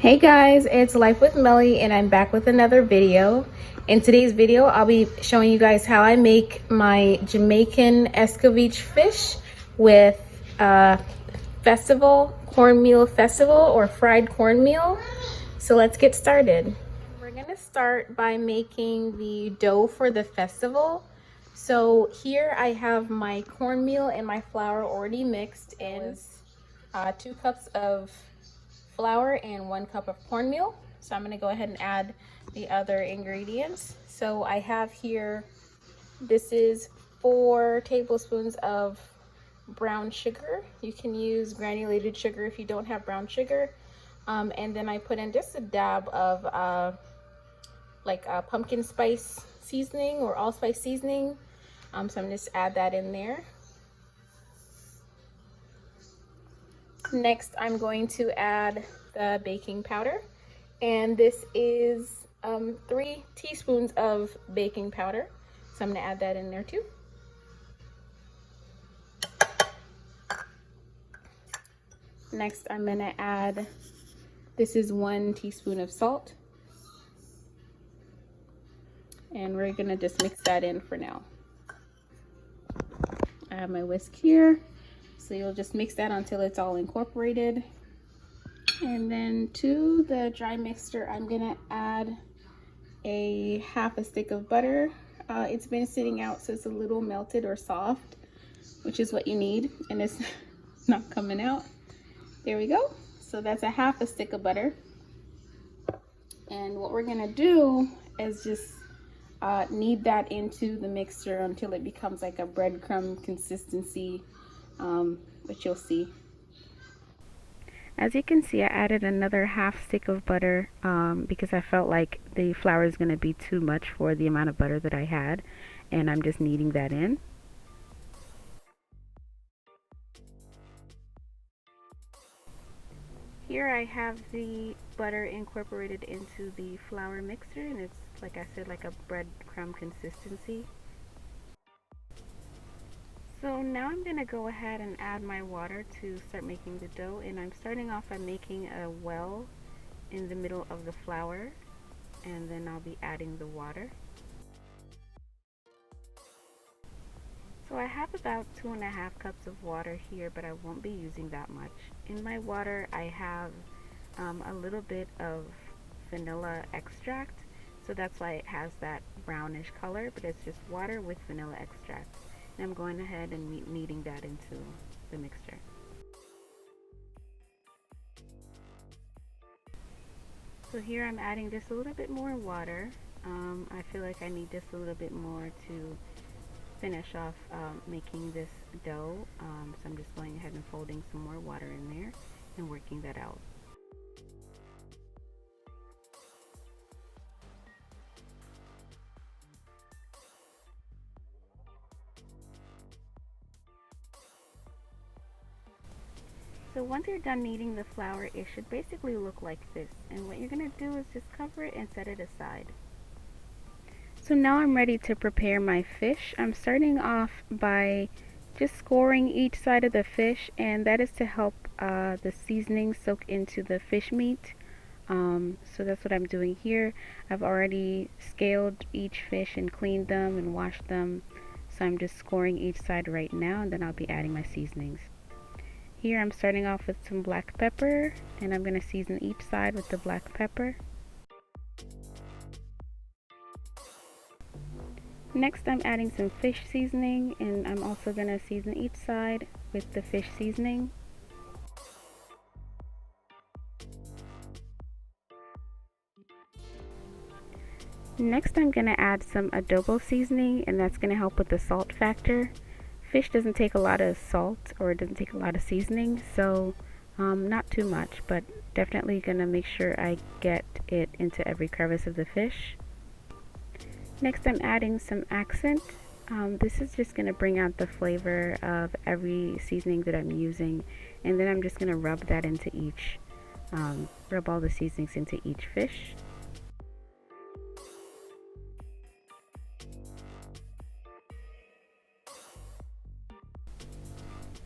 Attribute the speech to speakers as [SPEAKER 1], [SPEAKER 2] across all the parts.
[SPEAKER 1] Hey guys, it's Life with Meli and I'm back with another video. In today's video, I'll be showing you guys how I make my Jamaican Escovich fish with cornmeal festival or fried cornmeal. So let's get started. We're gonna start by making the dough for the festival. So here I have my cornmeal and my flour already mixed in. 2 cups of flour and 1 cup of cornmeal. So I'm gonna go ahead and add the other ingredients. So I have here, this is 4 tablespoons of brown sugar. You can use granulated sugar if you don't have brown sugar. And then I put in just a dab of pumpkin spice seasoning or allspice seasoning. So I'm gonna just add that in there. Next, I'm going to add the baking powder, and this is 3 teaspoons of baking powder. So I'm going to add that in there too. Next, I'm going to add, this is 1 teaspoon of salt, and we're going to just mix that in for now. I have my whisk here. So you'll just mix that until it's all incorporated. And then to the dry mixture, I'm gonna add a half a stick of butter. It's been sitting out, so it's a little melted or soft, which is what you need, and it's not coming out. There we go. So that's a half a stick of butter. And what we're gonna do is just knead that into the mixture until it becomes like a breadcrumb consistency, which you'll see. As you can see, I added another half stick of butter because I felt like the flour is going to be too much for the amount of butter that I had, and I'm just kneading that in. Here I have the butter incorporated into the flour mixture, and it's, like I said, like a breadcrumb consistency. So now I'm going to go ahead and add my water to start making the dough, and I'm starting off by making a well in the middle of the flour, and then I'll be adding the water. So I have about 2.5 cups of water here, but I won't be using that much. In my water I have a little bit of vanilla extract, so that's why it has that brownish color, but it's just water with vanilla extract. And I'm going ahead and kneading that into the mixture. So here I'm adding just a little bit more water. I feel like I need just a little bit more to finish off making this dough. So I'm just going ahead and folding some more water in there and working that out. So once you're done kneading the flour, it should basically look like this. And what you're going to do is just cover it and set it aside. So now I'm ready to prepare my fish. I'm starting off by just scoring each side of the fish, and that is to help the seasoning soak into the fish meat. So that's what I'm doing here. I've already scaled each fish and cleaned them and washed them. So I'm just scoring each side right now, and then I'll be adding my seasonings. Here I'm starting off with some black pepper, and I'm going to season each side with the black pepper. Next I'm adding some fish seasoning, and I'm also going to season each side with the fish seasoning. Next I'm going to add some adobo seasoning, and that's going to help with the salt factor. Fish doesn't take a lot of salt, or it doesn't take a lot of seasoning, so not too much, but definitely going to make sure I get it into every crevice of the fish. Next I'm adding some accent. This is just going to bring out the flavor of every seasoning that I'm using, and then I'm just going to rub that into each, rub all the seasonings into each fish.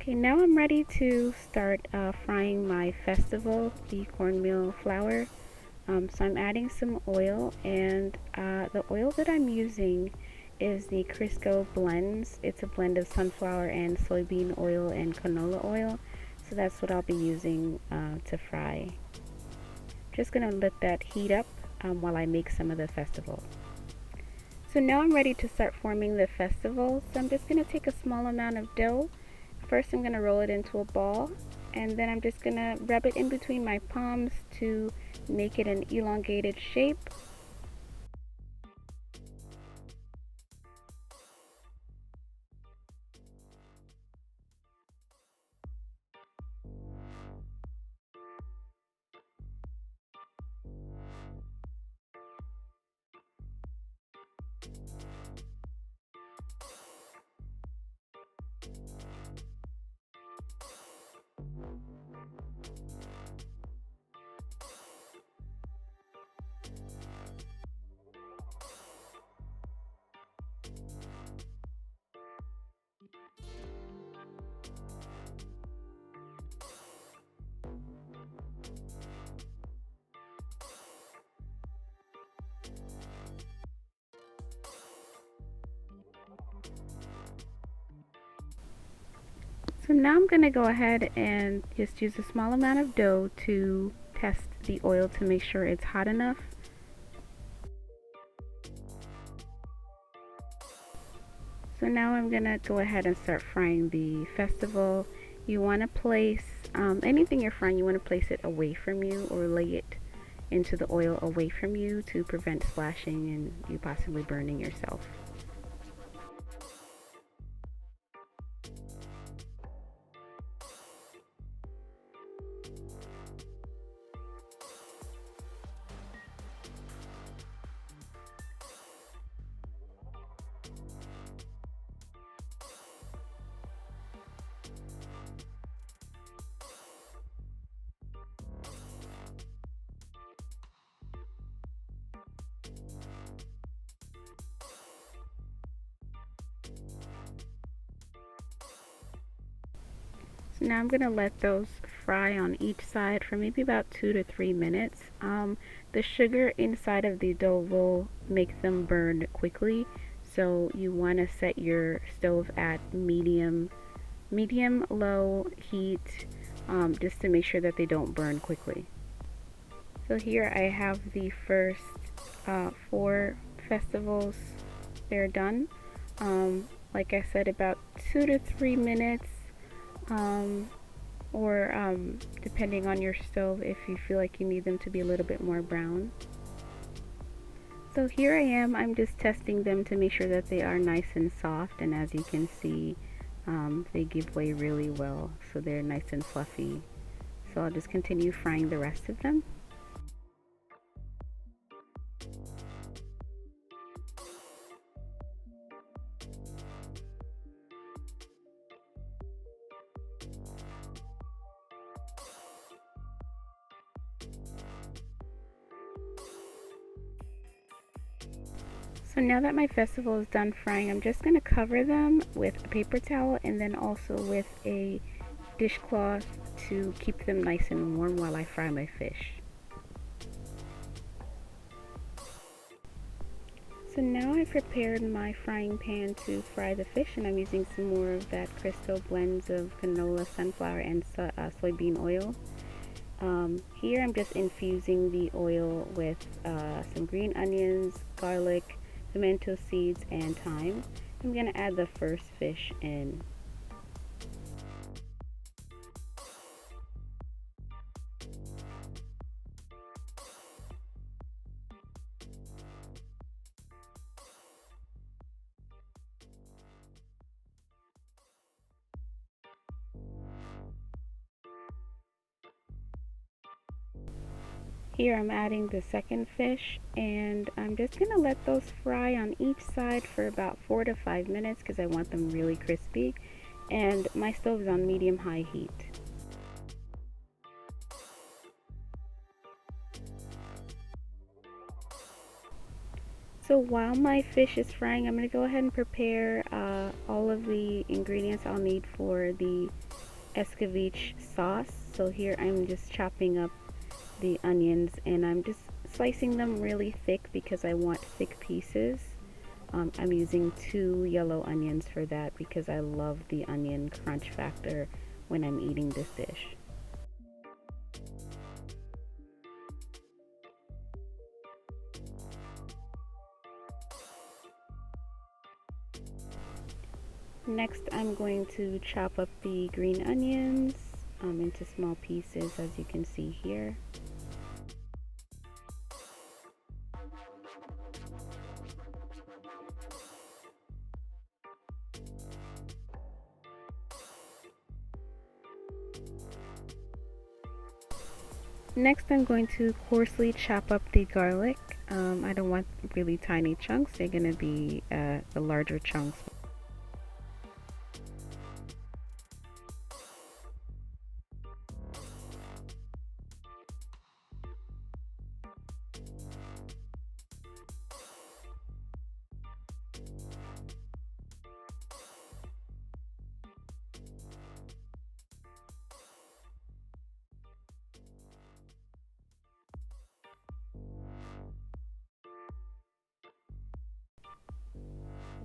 [SPEAKER 1] Okay, now I'm ready to start frying my festival, the cornmeal flour. So I'm adding some oil, and the oil that I'm using is the Crisco blends. It's a blend of sunflower and soybean oil and canola oil. So that's what I'll be using to fry. Just gonna let that heat up while I make some of the festival. So now I'm ready to start forming the festival. So I'm just gonna take a small amount of dough. First I'm gonna roll it into a ball, and then I'm just gonna rub it in between my palms to make it an elongated shape. So now I'm gonna go ahead and just use a small amount of dough to test the oil to make sure it's hot enough. So now I'm gonna go ahead and start frying the festival. You want to place anything you're frying, you want to place it away from you or lay it into the oil away from you to prevent splashing and you possibly burning yourself. So now I'm going to let those fry on each side for maybe about 2 to 3 minutes. The sugar inside of the dough will make them burn quickly, so you want to set your stove at medium low heat, just to make sure that they don't burn quickly. So here I have the first 4 festivals. They're done. Like I said, about 2 to 3 minutes, or depending on your stove, if you feel like you need them to be a little bit more brown. So here I am, I'm just testing them to make sure that they are nice and soft, and as you can see, they give way really well, so they're nice and fluffy. So I'll just continue frying the rest of them. So now that my festival is done frying, I'm just going to cover them with a paper towel and then also with a dishcloth to keep them nice and warm while I fry my fish. So now I've prepared my frying pan to fry the fish, and I'm using some more of that Crisco blends of canola, sunflower, and soybean oil. Here I'm just infusing the oil with some green onions, garlic, pimento seeds, and thyme. I'm going to add the first fish in. Here I'm adding the second fish, and I'm just going to let those fry on each side for about 4 to 5 minutes because I want them really crispy, and my stove is on medium-high heat. So while my fish is frying, I'm going to go ahead and prepare all of the ingredients I'll need for the Escovich sauce. So here I'm just chopping up the onions and I'm just slicing them really thick because I want thick pieces. I'm using 2 yellow onions for that because I love the onion crunch factor when I'm eating this dish. Next, I'm going to chop up the green onions into small pieces, as you can see here. Next, I'm going to coarsely chop up the garlic. I don't want really tiny chunks, they're going to be the larger chunks.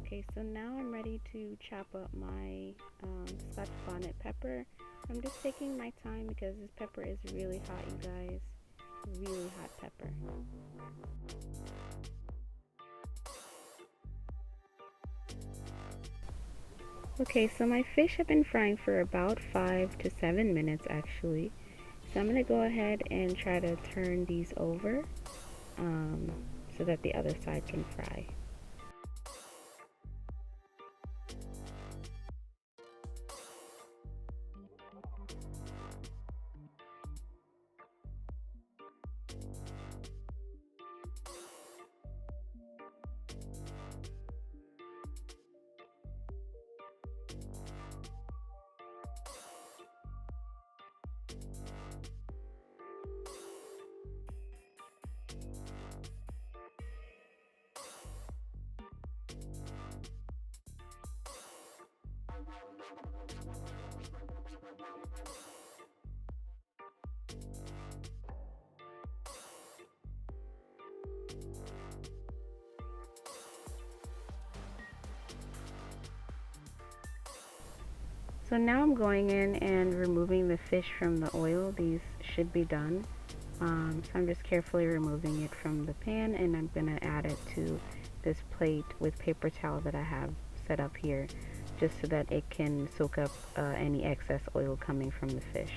[SPEAKER 1] Okay, so now I'm ready to chop up my Scotch bonnet pepper. I'm just taking my time because this pepper is really hot, you guys. Really hot pepper. Okay, so my fish have been frying for about 5 to 7 minutes actually. So I'm going to go ahead and try to turn these over so that the other side can fry. So now I'm going in and removing the fish from the oil. These should be done. So I'm just carefully removing it from the pan and I'm going to add it to this plate with paper towel that I have set up here just so that it can soak up any excess oil coming from the fish.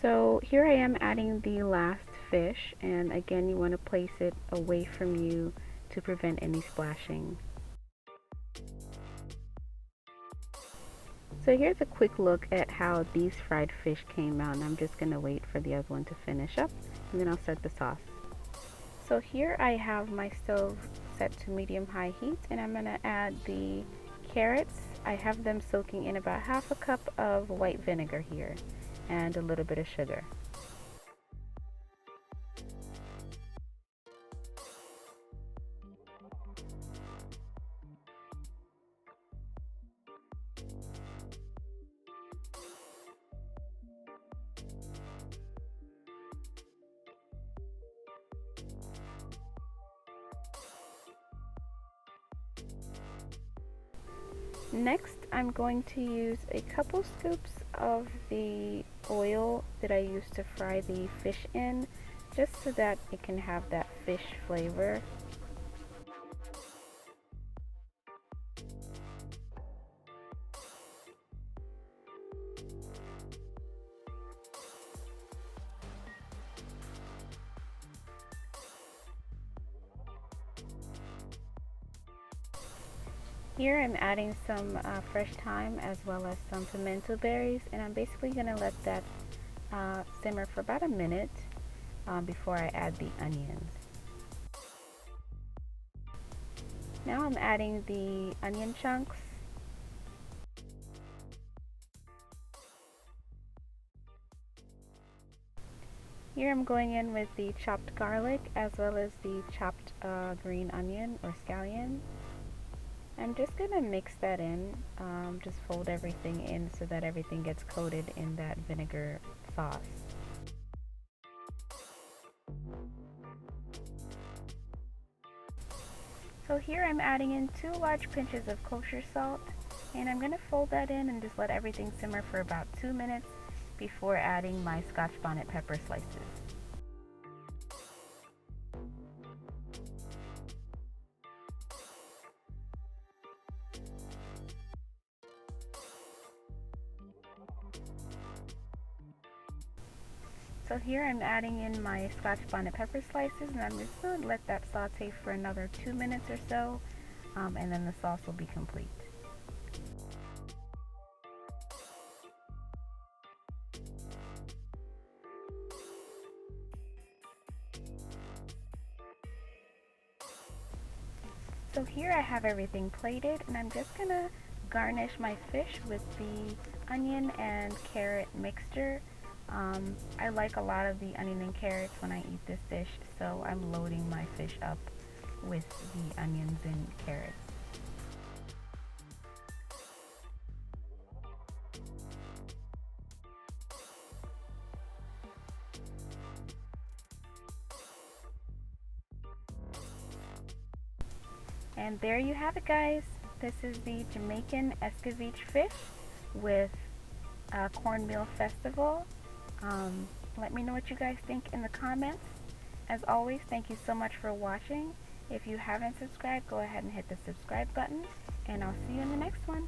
[SPEAKER 1] So here I am adding the last fish, and again you want to place it away from you to prevent any splashing. So here's a quick look at how these fried fish came out, and I'm just going to wait for the other one to finish up and then I'll start the sauce. So here I have my stove set to medium-high heat and I'm going to add the carrots. I have them soaking in about half a cup of white vinegar here and a little bit of sugar. Next, I'm going to use a couple scoops of the oil that I used to fry the fish in, just so that it can have that fish flavor. Here I'm adding some fresh thyme as well as some pimento berries, and I'm basically going to let that simmer for about a minute before I add the onions. Now I'm adding the onion chunks. Here I'm going in with the chopped garlic as well as the chopped green onion or scallion. I'm just gonna mix that in, just fold everything in so that everything gets coated in that vinegar sauce. So here I'm adding in 2 large pinches of kosher salt, and I'm gonna fold that in and just let everything simmer for about 2 minutes before adding my Scotch bonnet pepper slices. So here I'm adding in my Scotch bonnet pepper slices, and I'm just going to let that saute for another 2 minutes or so, and then the sauce will be complete. So here I have everything plated, and I'm just going to garnish my fish with the onion and carrot mixture. I like a lot of the onion and carrots when I eat this dish, so I'm loading my fish up with the onions and carrots. And there you have it, guys. This is the Jamaican Escovich fish with Cornmeal Festival. Let me know what you guys think in the comments. As always, thank you so much for watching. If you haven't subscribed, go ahead and hit the subscribe button, and I'll see you in the next one.